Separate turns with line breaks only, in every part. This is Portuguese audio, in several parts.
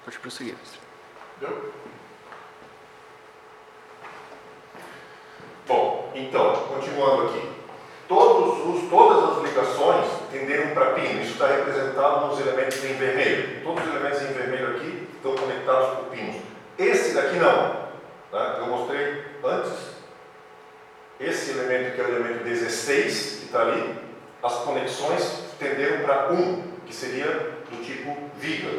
Pode prosseguir, mestre.
Deu? Bom, então, continuando aqui. Todas as ligações tenderam para pino. Isso está representado nos elementos em vermelho. Todos os elementos em vermelho aqui estão conectados por pinos. Esse daqui não. Tá? Eu mostrei antes. Esse elemento, que é o elemento 16, que está ali, as conexões tenderam para 1, que seria do tipo viga.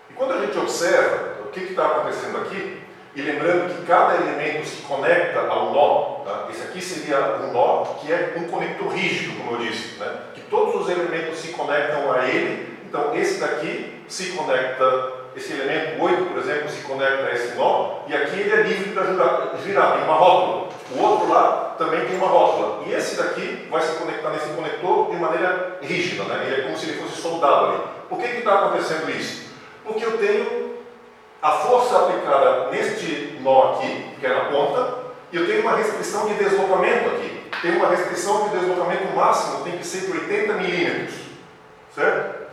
E quando a gente observa o que está acontecendo aqui, e lembrando que cada elemento se conecta ao nó, tá? Esse aqui seria um nó que é um conector rígido, como eu disse, né? Que todos os elementos se conectam a ele. Então esse daqui se conecta, esse elemento 8, por exemplo, se conecta a esse nó, e aqui ele é livre para girar, tem uma rótula. O outro lá também tem uma rótula. E esse daqui vai se conectar nesse conector de maneira rígida, né? Ele é como se ele fosse soldado ali. Por que está acontecendo isso? Porque eu tenho a força aplicada neste nó aqui, que é na ponta, e eu tenho uma restrição de deslocamento aqui. Tem uma restrição de deslocamento máximo, tem que ser de 80 milímetros. Certo?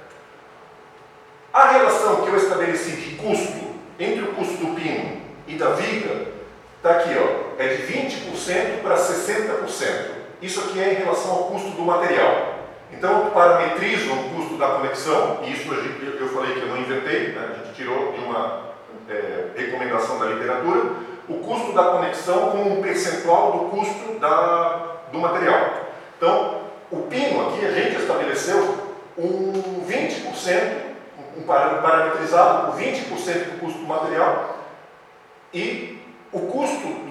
A relação que eu estabeleci de custo entre o custo do pino e da viga está aqui, ó, é de 20% para 60%. Isso aqui é em relação ao custo do material. Então, eu parametrizo o custo da conexão, e isso eu falei que eu não inventei, né? A gente tirou de uma recomendação da literatura, o custo da conexão como um percentual do custo do material. Então, o pino aqui, a gente estabeleceu um 20%, um parametrizado por 20% do custo do material, e o custo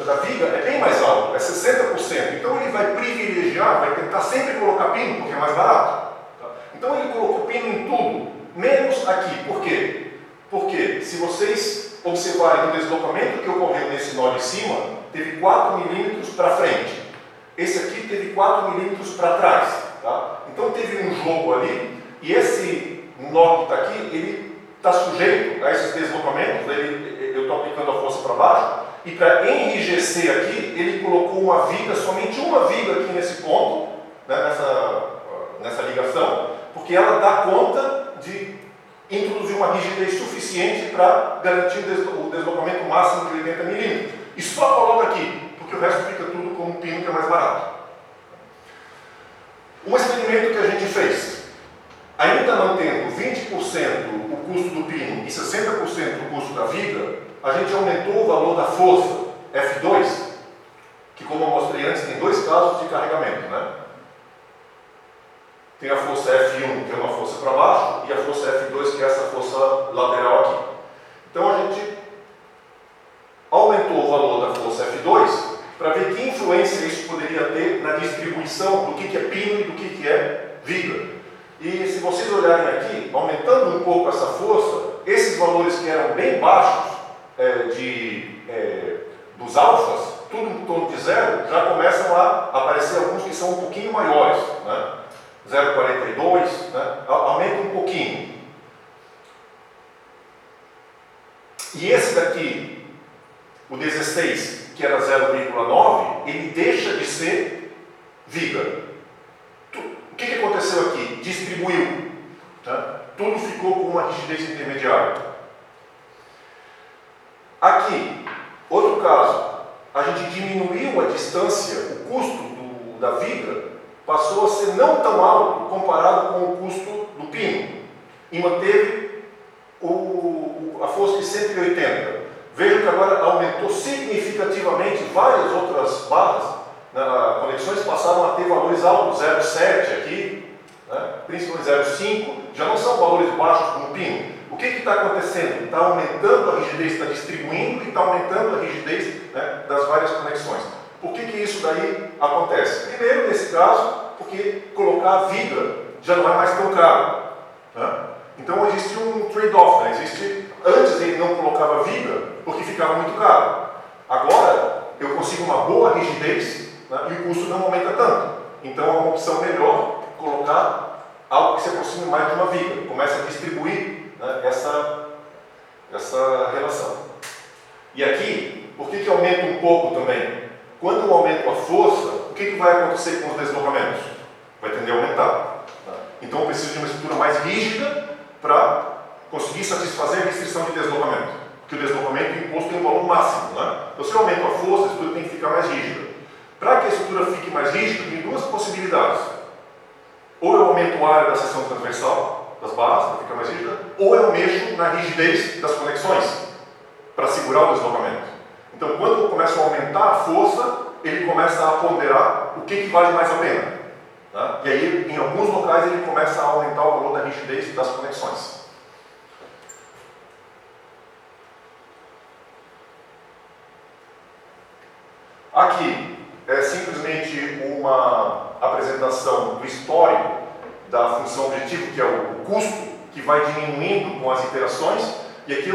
da viga é bem mais alto, é 60%. Então ele vai privilegiar, vai tentar sempre colocar pino, porque é mais barato. Tá? Então ele colocou pino em tudo, menos aqui. Por quê? Porque se vocês observarem o deslocamento que ocorreu nesse nó de cima, teve 4 milímetros para frente. Esse aqui teve 4 milímetros para trás. Tá? Então teve um jogo ali, e esse nó que está aqui, ele está sujeito a esses deslocamentos. Eu estou aplicando a força para baixo, e para enrijecer aqui, ele colocou uma viga, somente uma viga aqui nesse ponto, né, nessa ligação, porque ela dá conta de introduzir uma rigidez suficiente para garantir o deslocamento máximo de 80 milímetros. E só coloca aqui, porque o resto fica tudo com um pino que é mais barato. Um experimento que a gente fez, ainda não tendo 20% o custo do pino e 60% o custo da viga, a gente aumentou o valor da força F2, que, como eu mostrei antes, tem dois casos de carregamento, né? Tem a força F1, que é uma força para baixo, e a força F2, que é essa força lateral aqui. Então a gente aumentou o valor da força F2 para ver que influência isso poderia ter na distribuição do que é pino e do que é viga. E se vocês olharem aqui, aumentando um pouco essa força, esses valores que eram bem baixos dos alfas, tudo em torno de zero, já começam a aparecer alguns que são um pouquinho maiores, né? 0,42, né? Aumenta um pouquinho. E esse daqui, o 16, que era 0,9, ele deixa de ser viga. O que aconteceu aqui? Distribuiu. Tá? Tudo ficou com uma rigidez intermediária. Aqui, outro caso, a gente diminuiu a distância, o custo da viga passou a ser não tão alto comparado com o custo do pino e manteve a força de 180. Vejam que agora aumentou significativamente várias outras barras, né, conexões passaram a ter valores altos, 0,7 aqui, né, principalmente 0,5, já não são valores baixos como o pino. O que está acontecendo? Está aumentando a rigidez, está distribuindo e está aumentando a rigidez, né, das várias conexões. Por que isso daí acontece? Primeiro, nesse caso, porque colocar a viga já não é mais tão caro. Né? Então existe um trade-off. Né? Antes ele não colocava viga porque ficava muito caro. Agora eu consigo uma boa rigidez, né, e o custo não aumenta tanto. Então é uma opção melhor colocar algo que se aproxime mais de uma viga. Começa a distribuir, né, essa relação. E aqui, por que aumenta um pouco também? Quando eu aumento a força, o que vai acontecer com os deslocamentos? Vai tender a aumentar. Tá? Então eu preciso de uma estrutura mais rígida para conseguir satisfazer a restrição de deslocamento, porque o deslocamento imposto tem um valor máximo. Né? Então, se eu aumento a força, a estrutura tem que ficar mais rígida. Para que a estrutura fique mais rígida, tem duas possibilidades. Ou eu aumento a área da seção transversal das barras, para ficar mais rígida, ou eu mexo na rigidez das conexões, para segurar o deslocamento. Então, quando eu começo a aumentar a força, ele começa a ponderar o que vale mais a pena. Tá? E aí, em alguns locais, ele começa a aumentar o valor da rigidez das conexões. Aqui é simplesmente uma apresentação do histórico da função objetivo, que é o custo, que vai diminuindo com as iterações. E aqui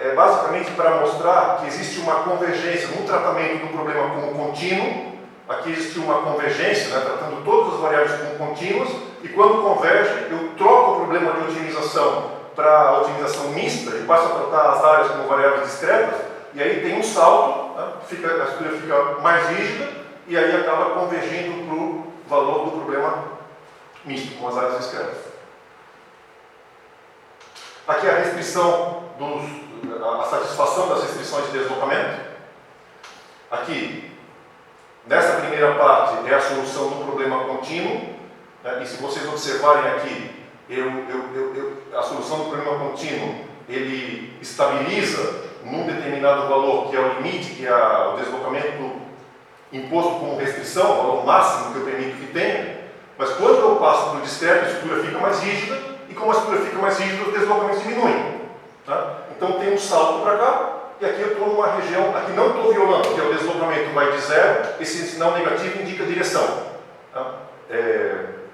é basicamente para mostrar que existe uma convergência no tratamento do problema como contínuo. Aqui existe uma convergência, né, tratando todas as variáveis como contínuas, e quando converge, eu troco o problema de otimização para a otimização mista e passo a tratar as áreas como variáveis discretas, e aí tem um salto, né, a estrutura fica mais rígida, e aí acaba convergindo para o valor do problema misto, com as áreas discretas. Aqui a restrição a satisfação das restrições de deslocamento. Aqui, nessa primeira parte, é a solução do problema contínuo, né? E se vocês observarem aqui, a solução do problema contínuo, ele estabiliza num determinado valor, que é o limite, que é o deslocamento imposto como restrição, o valor máximo que eu permito que tenha, mas quando eu passo para o discreto, a estrutura fica mais rígida, e como a estrutura fica mais rígida, os deslocamentos diminuem. Tá? Então tem um salto para cá, e aqui eu estou numa região, aqui não estou violando, porque o deslocamento vai de zero, esse sinal negativo indica direção, tá?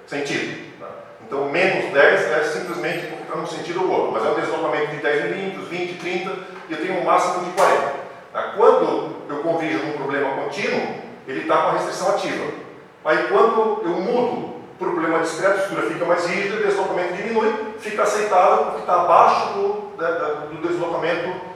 Sentido. Tá? Então menos 10 é simplesmente porque está num sentido ou outro, mas é um deslocamento de 10 milímetros, 20, 30, e eu tenho um máximo de 40. Tá? Quando eu convijo num problema contínuo, ele está com a restrição ativa. Aí quando eu mudo para o problema discreto, a estrutura fica mais rígida, o deslocamento diminui, fica aceitável porque está abaixo do deslocamento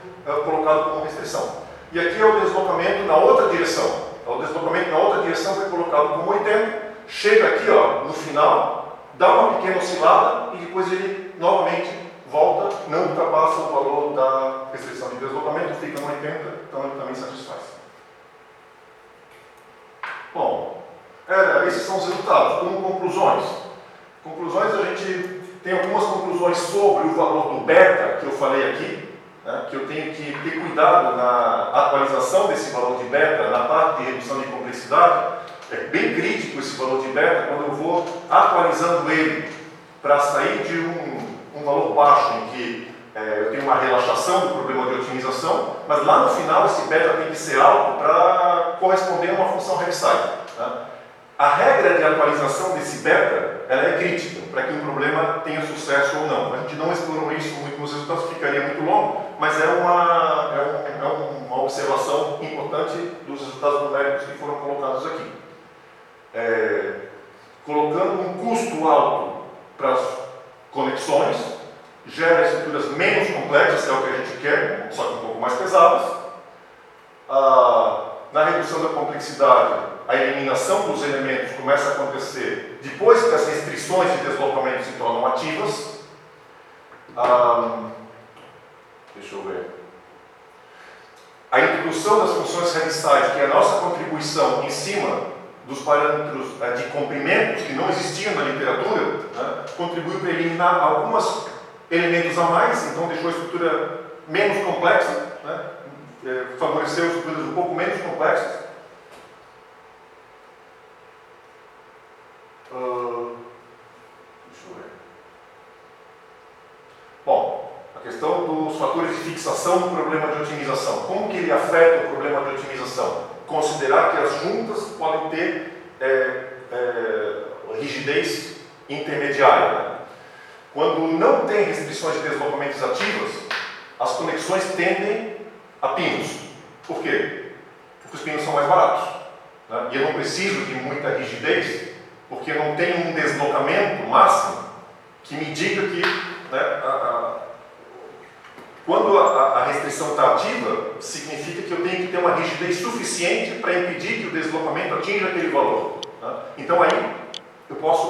colocado como restrição. E aqui é o deslocamento na outra direção. O deslocamento na outra direção foi colocado como 80, chega aqui no final, dá uma pequena oscilada e depois ele novamente volta, não ultrapassa o valor da restrição de deslocamento, fica no 80, então ele também satisfaz. Bom, esses são os resultados. Como conclusões? Conclusões, a gente tem algumas conclusões sobre o valor do beta que eu falei aqui, né, que eu tenho que ter cuidado na atualização desse valor de beta na parte de redução de complexidade. É bem crítico esse valor de beta quando eu vou atualizando ele para sair de um valor baixo em que eu tenho uma relaxação do problema de otimização, mas lá no final esse beta tem que ser alto para corresponder a uma função Heaviside. Tá? A regra de atualização desse beta ela é crítica para que um problema tenha sucesso ou não. A gente não explorou isso muito nos resultados, ficaria muito longo, mas é uma observação importante dos resultados numéricos que foram colocados aqui. Colocando um custo alto para as conexões, gera estruturas menos complexas, que é o que a gente quer, só que um pouco mais pesadas. Na redução da complexidade, a eliminação dos elementos começa a acontecer depois que as restrições de deslocamento se tornam ativas. Deixa eu ver. A introdução das funções Heaviside, que é a nossa contribuição em cima dos parâmetros de comprimentos que não existiam na literatura, né, contribuiu para eliminar alguns elementos a mais, então deixou a estrutura menos complexa, né, favoreceu estruturas um pouco menos complexas. Deixa eu ver. Bom, a questão dos fatores de fixação do problema de otimização. Como que ele afeta o problema de otimização? Considerar que as juntas podem ter rigidez intermediária. Né? Quando não tem restrições de deslocamentos ativas, as conexões tendem a pinos. Por quê? Porque os pinos são mais baratos. Né? E eu não preciso de muita rigidez, porque eu não tenho um deslocamento máximo que me diga que, né, quando a restrição está ativa, significa que eu tenho que ter uma rigidez suficiente para impedir que o deslocamento atinja aquele valor. Tá? Então aí eu posso